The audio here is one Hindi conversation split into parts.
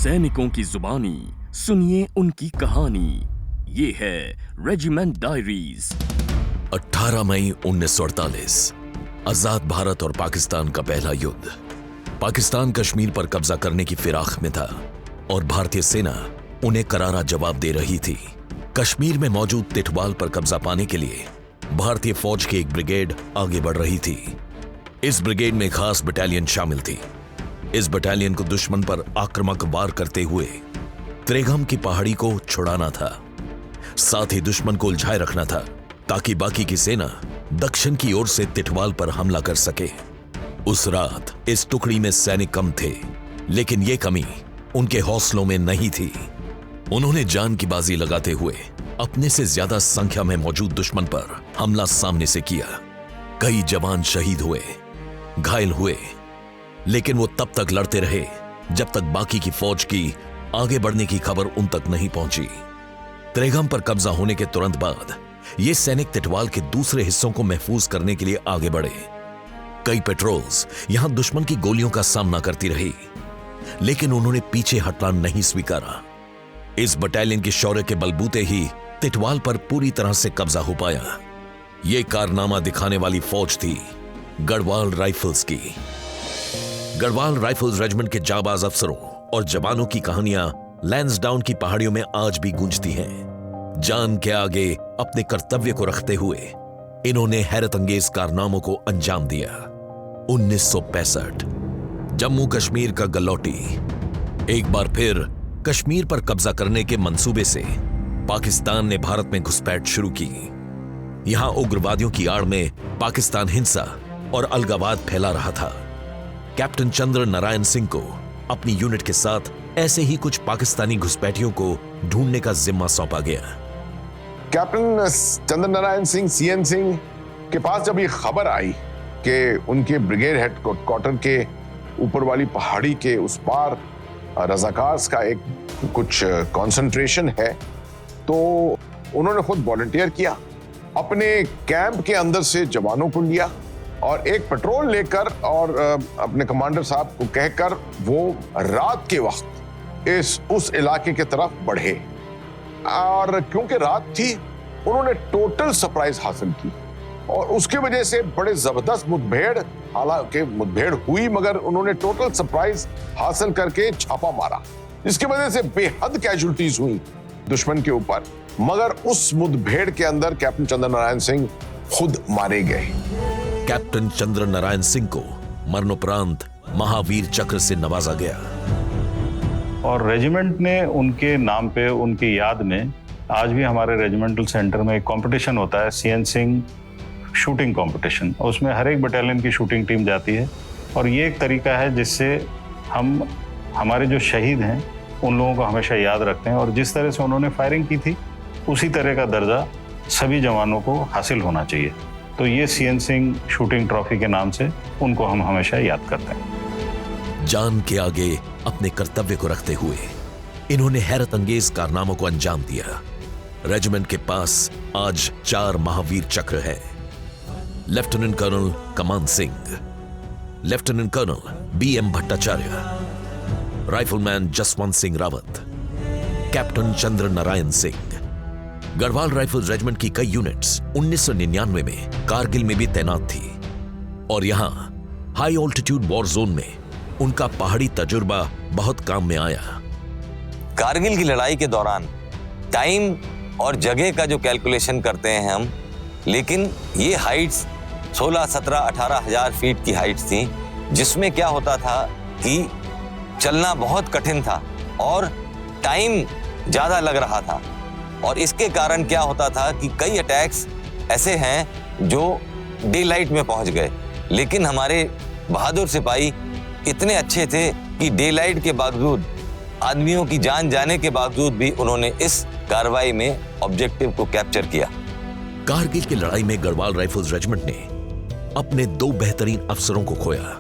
सैनिकों की जुबानी सुनिए उनकी कहानी। ये है रेजिमेंट डायरीज। 18 मई 1948 आजाद भारत और पाकिस्तान का पहला युद्ध। पाकिस्तान कश्मीर पर कब्जा करने की फिराक में था और भारतीय सेना उन्हें करारा जवाब दे रही थी। कश्मीर में मौजूद तिटवाल पर कब्जा पाने के लिए भारतीय फौज की एक ब्रिगेड आगे बढ़ रही थी। इस ब्रिगेड में खास बटालियन शामिल थी। इस बटालियन को दुश्मन पर आक्रामक वार करते हुए त्रेगम की पहाड़ी को छुड़ाना था। साथ ही दुश्मन को उलझाए रखना था ताकि बाकी की सेना दक्षिण की ओर से तिटवाल पर हमला कर सके। उस रात इस टुकड़ी में सैनिक कम थे, लेकिन यह कमी उनके हौसलों में नहीं थी। उन्होंने जान की बाजी लगाते हुए अपने से ज्यादा संख्या में मौजूद दुश्मन पर हमला सामने से किया। कई जवान शहीद हुए, घायल हुए, लेकिन वो तब तक लड़ते रहे जब तक बाकी की फौज की आगे बढ़ने की खबर उन तक नहीं पहुंची। त्रेगम पर कब्जा होने के तुरंत बाद ये सैनिक तिटवाल के दूसरे हिस्सों को महफूज करने के लिए आगे बढ़े। कई पेट्रोल्स यहां दुश्मन की गोलियों का सामना करती रही, लेकिन उन्होंने पीछे हटना नहीं स्वीकारा। इस बटालियन के शौर्य के बलबूते ही तिटवाल पर पूरी तरह से कब्जा हो पाया। यह कारनामा दिखाने वाली फौज थी गढ़वाल राइफल्स की। गढ़वाल राइफल्स रेजिमेंट के जाबाज अफसरों और जवानों की कहानियां लैंसडाउन की पहाड़ियों में आज भी गूंजती हैं। जान के आगे अपने कर्तव्य को रखते हुए इन्होंने हैरत अंगेज कारनामों को अंजाम दिया। 1965 जम्मू कश्मीर का गलौटी। एक बार फिर कश्मीर पर कब्जा करने के मंसूबे से पाकिस्तान ने भारत में घुसपैठ शुरू की। यहां उग्रवादियों की आड़ में पाकिस्तान हिंसा और अलगावाद फैला रहा था। कैप्टन चंद्र नारायण सिंह को अपनी यूनिट के साथ ऐसे ही कुछ पाकिस्तानी घुसपैठियों को ढूंढने का जिम्मा सौंपा गया। कैप्टन चंद्र नारायण सिंह सीएन सिंह के पास जब ये खबर आई कि उनके ब्रिगेड हेडक्वार्टर के ऊपर वाली पहाड़ी के उस पार रजाकार्स का एक कुछ कंसंट्रेशन है, तो उन्होंने खुद वॉलंटियर किया। अपने कैंप के अंदर से जवानों को लिया और एक पेट्रोल लेकर और अपने कमांडर साहब को कहकर वो रात के वक्त उस इलाके की तरफ बढ़े। और क्योंकि रात थी, उन्होंने टोटल सरप्राइज हासिल की और उसकी वजह से बड़े जबरदस्त मुठभेड़, हालांकि मुठभेड़ हुई मगर उन्होंने टोटल सरप्राइज हासिल करके छापा मारा, जिसकी वजह से बेहद कैजुअल्टीज हुई दुश्मन के ऊपर। मगर उस मुठभेड़ के अंदर कैप्टन चंद्र नारायण सिंह खुद मारे गए। कैप्टन चंद्र नारायण सिंह को मरणोपरांत महावीर चक्र से नवाजा गया और रेजिमेंट ने उनके नाम पे, उनकी याद में आज भी हमारे रेजिमेंटल सेंटर में एक कंपटीशन होता है, सीएन सिंह शूटिंग कंपटीशन। उसमें हर एक बटालियन की शूटिंग टीम जाती है और ये एक तरीका है जिससे हम हमारे जो शहीद हैं उन लोगों को हमेशा याद रखते हैं और जिस तरह से उन्होंने फायरिंग की थी उसी तरह का दर्जा सभी जवानों को हासिल होना चाहिए। तो ये सीएन सिंह शूटिंग ट्रॉफी के नाम से उनको हम हमेशा याद करते हैं। जान के आगे अपने कर्तव्य को रखते हुए इन्होंने हैरत अंगेज कारनामों को अंजाम दिया। रेजिमेंट के पास आज 4 महावीर चक्र है। Lieutenant colonel Kaman Singh, lieutenant colonel BM Bhattacharya, rifleman Jaswant Singh Rawat, captain Chandra Narayan Singh. Garhwal rifles regiment की कई यूनिट्स 1999 में कारगिल में भी तैनात थी और यहां हाई ऑल्टीट्यूड वॉर जोन में उनका पहाड़ी तजुर्बा बहुत काम में आया। कारगिल की लड़ाई के दौरान टाइम और जगह का जो कैलकुलेशन करते हैं हम, लेकिन ये हाइट्स 16, 17, 18 हजार फीट की हाइट्स थी, जिसमें क्या होता था कि चलना बहुत कठिन था और टाइम ज्यादा लग रहा था। और इसके कारण क्या होता था कि कई अटैक्स ऐसे हैं जो डे लाइट में पहुंच गए, लेकिन हमारे बहादुर सिपाही इतने अच्छे थे कि डे लाइट के बावजूद, आदमियों की जान जाने के बावजूद भी उन्होंने इस कार्रवाई में ऑब्जेक्टिव को कैप्चर किया। कारगिल की लड़ाई में गढ़वाल राइफल्स रेजिमेंट ने अपने 2 बेहतरीन अफसरों को खोया।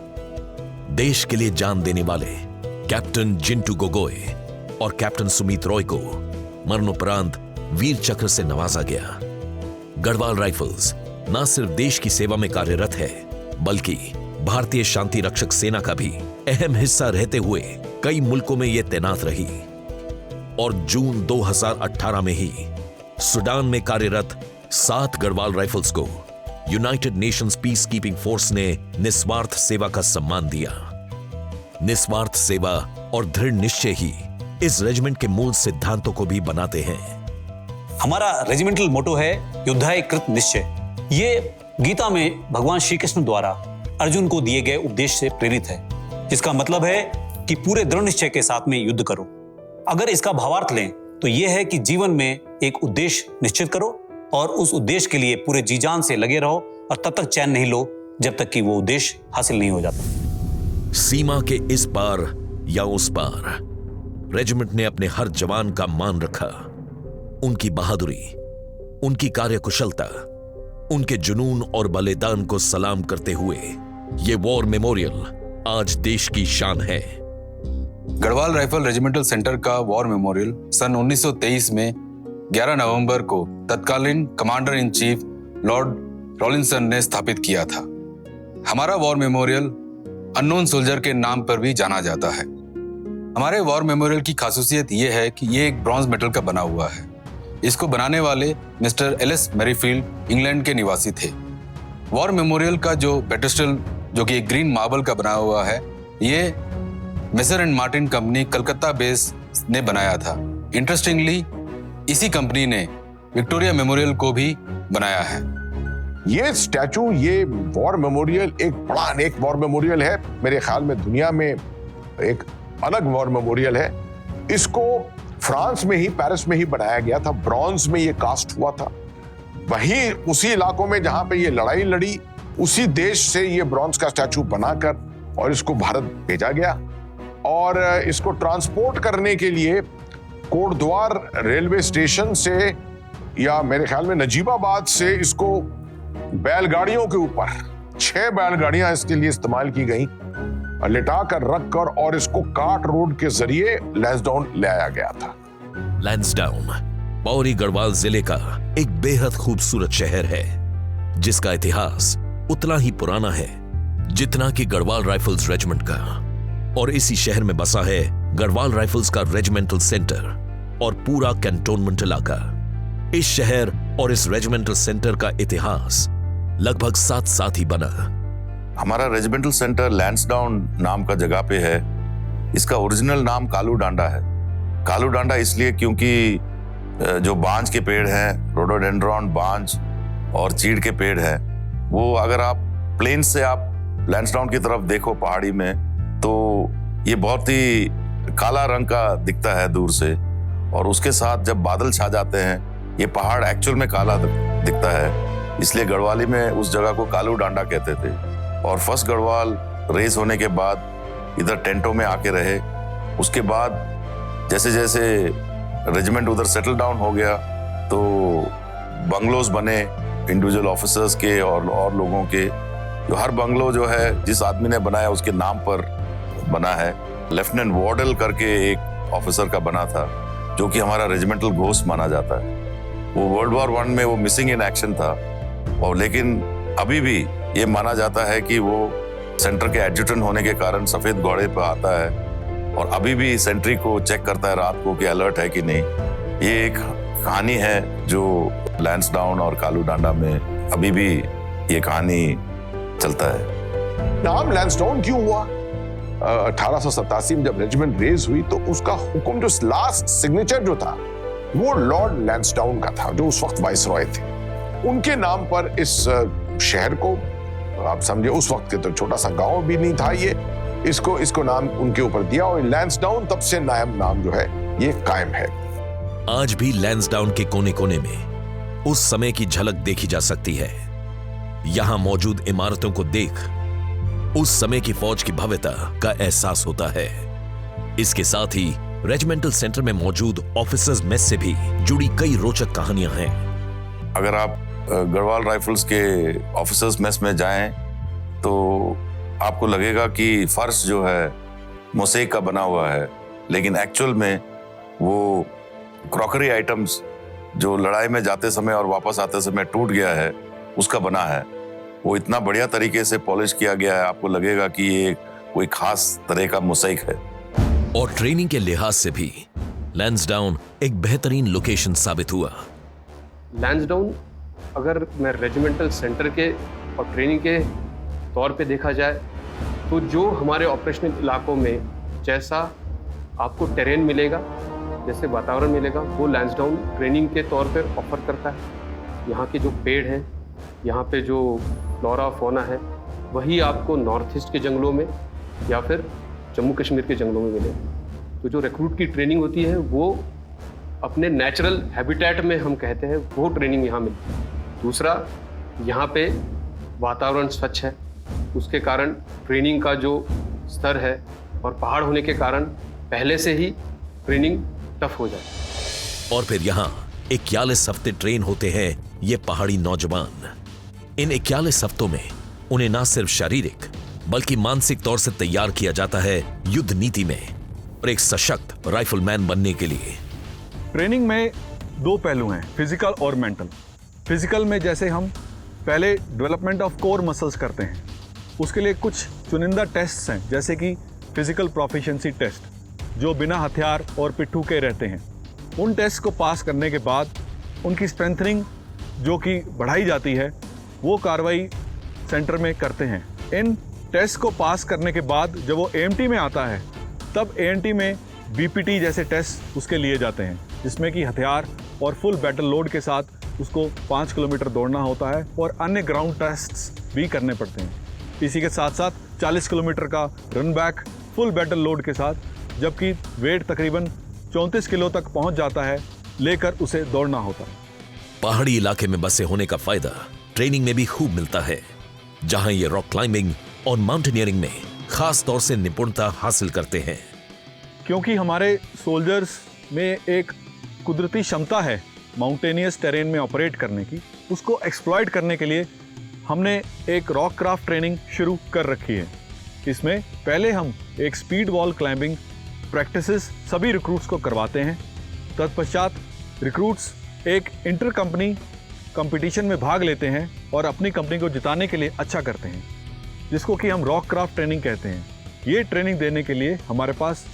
देश के लिए जान देने वाले कैप्टन जिंटू गोगोई और कैप्टन सुमित रॉय को मरणोपरांत वीर चक्र से नवाजा गया। गढ़वाल राइफल्स न सिर्फ देश की सेवा में कार्यरत है, बल्कि भारतीय शांति रक्षक सेना का भी अहम हिस्सा रहते हुए कई मुल्कों में यह तैनात रही और जून 2018 में ही सूडान में कार्यरत 7 गढ़वाल राइफल्स को United Nations peace keeping force ने निस्वार्थ सेवा का सम्मान दिया। निस्वार्थ सेवा और दृढ़ निश्चय ही इस रेजिमेंट के मूल सिद्धांतों को भी बनाते हैं। हमारा रेजिमेंटल मोटो है युद्धाय कृत निश्चय। ये गीता में भगवान श्री कृष्ण द्वारा अर्जुन को दिए गए उपदेश से प्रेरित है, जिसका मतलब है कि पूरे दृढ़ निश्चय के साथ में युद्ध करो। अगर इसका भावार्थ लें तो यह है कि जीवन में एक उद्देश्य निश्चित करो और उस उद्देश्य के लिए पूरे जी जान से लगे रहो और तब तक चैन नहीं लो जब तक कि वो उद्देश्य हासिल नहीं हो जाता। सीमा के इस पार या उस पार रेजिमेंट ने अपने हर जवान का मान रखा। उनकी बहादुरी, उनकी कार्यकुशलता, उनके जुनून और बलिदान को सलाम करते हुए ये वॉर मेमोरियल आज देश की शान है। गढ़वाल राइफल रेजिमेंटल सेंटर का वॉर मेमोरियल सन 1923 में 11 नवंबर को तत्कालीन कमांडर इन चीफ लॉर्ड रॉलिंसन ने स्थापित किया था। हमारा वॉर मेमोरियल अननोन सोल्जर के नाम पर भी जाना जाता है। हमारे वॉर मेमोरियल की खासियत यह है कि यह एक ब्रॉन्ज मेटल का बना हुआ है। इसको बनाने वाले मिस्टर एलिस मैरीफील्ड इंग्लैंड के निवासी थे। वॉर मेमोरियल का जो पेडेस्टल, जो कि एक ग्रीन मार्बल का बना हुआ है, ये Messer and Martin company Calcutta base ने बनाया था। इंटरेस्टिंगली इसी कंपनी ने विक्टोरिया मेमोरियल को भी बनाया है। ये स्टैचू, ये वॉर मेमोरियल एक बड़ा अनेक वॉर मेमोरियल है। मेरे ख्याल में दुनिया में एक अलग वॉर मेमोरियल है। इसको फ्रांस में ही, पेरिस में ही बनाया गया था। ब्रॉन्ज में ये कास्ट हुआ था। वहीं उसी इलाकों में जहां पे ये लड़ाई लड़ी, उसी देश से ये ब्रॉन्ज का स्टैचू बनाकर और इसको भारत भेजा गया। और इसको ट्रांसपोर्ट करने के लिए कोटद्वार रेलवे स्टेशन से, या मेरे ख्याल में नजीबाबाद से, इसको बैलगाड़ियों के ऊपर 6 बैलगाड़ियां इसके लिए इस्तेमाल की गई, लिटाकर रखकर, और इसको काट रोड के जरिए लैंसडाउन ले आया गया था। लैंसडाउन पौरी गढ़वाल जिले का एक बेहद खूबसूरत शहर है, जिसका इतिहास उतना ही पुराना है जितना कि गढ़वाल राइफल्स रेजिमेंट का। और इसी शहर में बसा है गढ़वाल राइफल्स का रेजिमेंटल सेंटर और पूरा कैंटोनमेंट इलाका। इस शहर और इस रेजिमेंटल सेंटर का इतिहास लगभग साथ ही बना। हमारा रेजिमेंटल सेंटर लैंसडाउन नाम का जगह पे है। इसका ओरिजिनल नाम कालू डांडा है। कालू डांडा इसलिए क्योंकि जो बांज के पेड़ हैं, रोडोडेंड्रॉन, बांज और चीड़ के पेड़ हैं, वो अगर आप प्लेन से आप लैंसडाउन की तरफ देखो पहाड़ी में, तो ये बहुत ही काला रंग का दिखता है दूर से, और उसके साथ जब बादल छा जाते हैं ये पहाड़ एक्चुअल में काला दिखता है। इसलिए गढ़वाली में उस जगह को कालू डांडा कहते थे। और फर्स्ट गढ़वाल रेस होने के बाद इधर टेंटों में आके रहे। उसके बाद जैसे जैसे रेजिमेंट उधर सेटल डाउन हो गया तो बंगलोज बने इंडिविजुअल ऑफिसर्स के और लोगों के। जो हर बंगलो जो है जिस आदमी ने बनाया उसके नाम पर बना है। लेफ्टिनेंट वार्डल करके एक ऑफिसर का बना था, जो कि हमारा रेजिमेंटल घोस्ट माना जाता है। वो वर्ल्ड वॉर 1 में वो मिसिंग इन एक्शन था, और लेकिन अभी भी ये माना जाता है कि वो सेंटर के एडजुटेंट होने के कारण सफेद घोड़े पर आता है और अभी भी सेंट्री को चेक करता है रात को कि अलर्ट है कि नहीं। ये एक कहानी है जो लैंसडाउन और कालू डांडा में अभी भी ये कहानी चलता है। नाम लैंसडाउन क्यों हुआ? 1887 में जब रेजिमेंट रेज हुई तो उसका हुक्म, जो लास्ट सिग्नेचर जो था, वो लॉर्ड लैंसडाउन का था, जो उस वक्त वाइसरॉय थे। उनके नाम पर इस शहर को, आप समझे उस वक्त के तो छोटा सा गांव भी नहीं था ये, इसको नाम उनके ऊपर दिया, और लैंसडाउन तब से नाम जो है ये कायम है। आज भी लैंसडाउन के कोने कोने में उस समय की झलक देखी जा सकती है। यहां मौजूद इमारतों को देख उस समय की फौज की भव्यता का एहसास होता है। इसके साथ ही रेजिमेंटल सेंटर में मौजूद ऑफिसर्स मेस से भी जुड़ी कई रोचक कहानियां हैं। अगर आप गढ़वाल राइफल्स के ऑफिसर्स मेस में जाएं तो आपको लगेगा कि फर्श जो है मोसेक का बना हुआ है, लेकिन एक्चुअल में वो क्रॉकरी आइटम्स जो लड़ाई में जाते समय और वापस आते समय टूट गया है उसका बना है। वो इतना बढ़िया तरीके से पॉलिश किया गया है, आपको लगेगा कि ये कोई खास तरह का मोसेक है। और ट्रेनिंग के लिहाज से भी लैंसडाउन एक बेहतरीन लोकेशन साबित हुआ। लैंसडाउन अगर मैं रेजिमेंटल सेंटर के और ट्रेनिंग के तौर पे देखा जाए तो जो हमारे ऑपरेशनल इलाकों में जैसा आपको टेरेन मिलेगा, जैसे वातावरण मिलेगा, वो लैंसडाउन ट्रेनिंग के तौर पर ऑफर करता है। यहाँ के जो पेड़ हैं, यहाँ पे जो फ्लोरा फोना है, वही आपको नॉर्थ ईस्ट के जंगलों में या फिर जम्मू कश्मीर के जंगलों में मिलेगा। तो जो रिक्रूट की ट्रेनिंग होती है वो अपने नेचुरल हैबिटेट में हम कहते हैं वो ट्रेनिंग यहाँ मिलती है। दूसरा, यहाँ पे वातावरण स्वच्छ है, उसके कारण ट्रेनिंग का जो स्तर है और पहाड़ होने के कारण पहले से ही ट्रेनिंग टफ हो जाए। और फिर यहाँ 41 हफ्ते ट्रेन होते हैं ये पहाड़ी नौजवान। इन 41 हफ्तों में उन्हें ना सिर्फ शारीरिक बल्कि मानसिक तौर से तैयार किया जाता है युद्ध नीति में और एक सशक्त राइफलमैन बनने के लिए। ट्रेनिंग में दो पहलू हैं, फिजिकल और मेंटल। फिजिकल में जैसे हम पहले डेवलपमेंट ऑफ कोर मसल्स करते हैं, उसके लिए कुछ चुनिंदा टेस्ट्स हैं, जैसे कि फिजिकल प्रोफिशिएंसी टेस्ट, जो बिना हथियार और पिट्ठू के रहते हैं। उन टेस्ट को पास करने के बाद उनकी स्ट्रेंथनिंग जो कि बढ़ाई जाती है, वो कार्रवाई सेंटर में करते हैं। इन टेस्ट को पास करने के बाद जब वो एएमटी में आता है, तब एएनटी में बीपीटी जैसे टेस्ट उसके लिए जाते हैं, जिसमें कि हथियार और फुल बैटल लोड के साथ उसको 5 किलोमीटर दौड़ना होता है और अन्य ग्राउंड टेस्ट्स भी करने पड़ते हैं। इसी के साथ साथ 40 किलोमीटर का run back full battle load के साथ, जबकि वेट तकरीबन 34 किलो तक पहुंच जाता है, लेकर उसे दौड़ना होता है। पहाड़ी इलाके में बसे होने का फायदा ट्रेनिंग में भी खूब मिलता है, जहां ये रॉक क्लाइंबिंग और माउंटेनियरिंग में खास तौर से निपुणता हासिल करते हैं। क्योंकि हमारे सोल्जर्स में एक कुदरती क्षमता है माउंटेनियस टेरेन में ऑपरेट करने की, उसको एक्सप्लॉइट करने के लिए हमने एक रॉक क्राफ्ट ट्रेनिंग शुरू कर रखी है। इसमें पहले हम एक स्पीड वॉल क्लाइंबिंग प्रैक्टिसेस सभी रिक्रूट्स को करवाते हैं। तत्पश्चात रिक्रूट्स एक इंटर कंपनी कंपटीशन में भाग लेते हैं और अपनी कंपनी को जिताने के लिए अच्छा करते हैं, जिसको कि हम रॉक क्राफ्ट ट्रेनिंग कहते हैं। ये ट्रेनिंग देने के लिए हमारे पास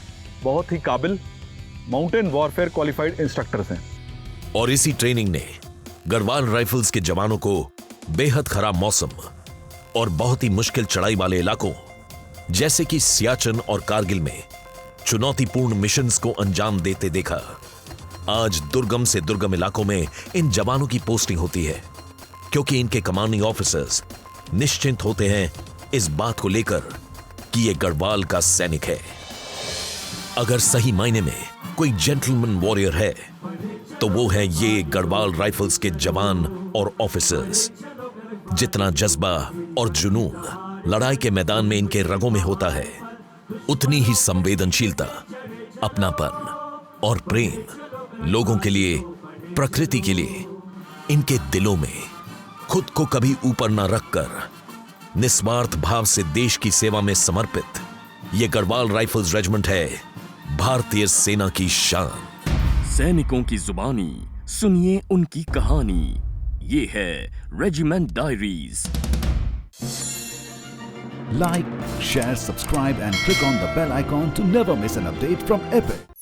बहुत ही काबिल माउंटेन वॉरफेयर क्वालिफाइड इंस्ट्रक्टर्स हैं। और इसी ट्रेनिंग ने गढ़वाल राइफल्स के जवानों को बेहद खराब मौसम और बहुत ही मुश्किल चढ़ाई वाले इलाकों जैसे कि सियाचिन और कारगिल में चुनौतीपूर्ण मिशंस को अंजाम देते देखा। आज दुर्गम से दुर्गम इलाकों में इन जवानों की पोस्टिंग होती है, क्योंकि इनके कमांडिंग ऑफिसर्स निश्चिंत होते हैं इस बात को लेकर कि ये गढ़वाल का सैनिक है। अगर सही मायने में कोई जेंटलमैन वॉरियर है तो वो है ये गढ़वाल राइफल्स के जवान और ऑफिसर्स। जितना जज्बा और जुनून लड़ाई के मैदान में इनके रगों में होता है, उतनी ही संवेदनशीलता, अपनापन और प्रेम लोगों के लिए, प्रकृति के लिए इनके दिलों में। खुद को कभी ऊपर ना रखकर निस्वार्थ भाव से देश की सेवा में समर्पित ये गढ़वाल राइफल्स रेजिमेंट है भारतीय सेना की शान। सैनिकों की जुबानी सुनिए उनकी कहानी। ये है regiment diaries. Like, share, subscribe and click on the bell icon to never miss an update from Epic.